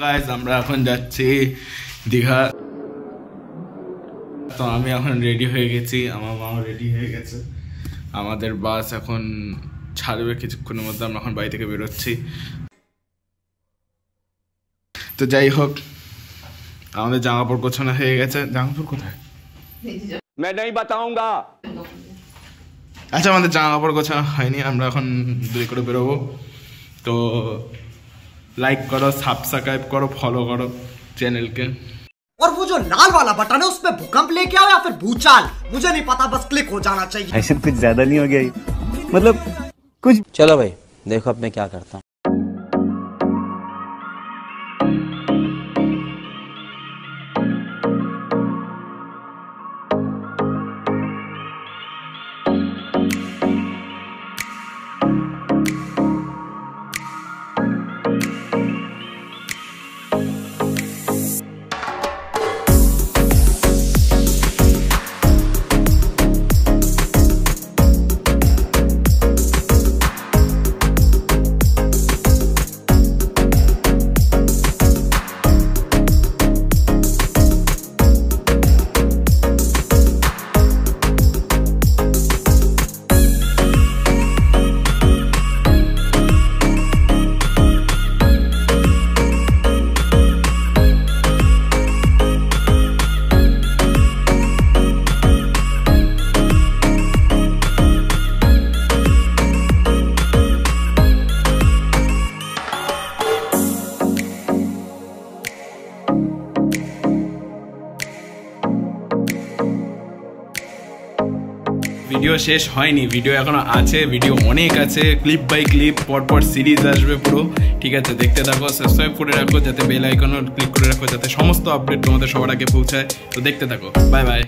Guys আমরা এখন যাচ্ছি দীঘা। তো আমি এখন রেডি হয়ে গেছি, আমার মাও রেডি হয়ে গেছে। আমাদের বাস এখন ছাড়বে কিছুক্ষণের মধ্যে, আমরা এখন বাড়ি থেকে বেরোচ্ছি। তো যাই হোক, আমাদের জামা কাপড় গোছানো হয়ে গেছে। জামা কাপড় কোথায় मैं नहीं बताऊंगा। আচ্ছা, আমাদের জামা কাপড় গোছানো হয়নি, আমরা এখন বের করে বেরোবো। তো लाइक करो, सब्सक्राइब करो, फॉलो करो चैनल के। और वो जो लाल वाला बटन है उस पे भूकंप लेके आओ या फिर भूचाल, मुझे नहीं पता, बस क्लिक हो जाना चाहिए। ऐसे कुछ ज्यादा नहीं हो गया, मतलब कुछ। चलो भाई देखो अब मैं क्या करता हूँ। ভিডিও শেষ হয়নি, ভিডিও এখনো আছে, ভিডিও অনেক আছে, ক্লিপ বাই ক্লিপ পরপর সিরিজ আসবে পুরো। ঠিক আছে, দেখতে থাকো, সাবস্ক্রাইব করে রাখো, যাতে বেল আইকনও ক্লিক করে রাখো, যাতে সমস্ত আপডেট তোমাদের সবার আগে পৌঁছায়। তো দেখতে থাকো, বাই বাই।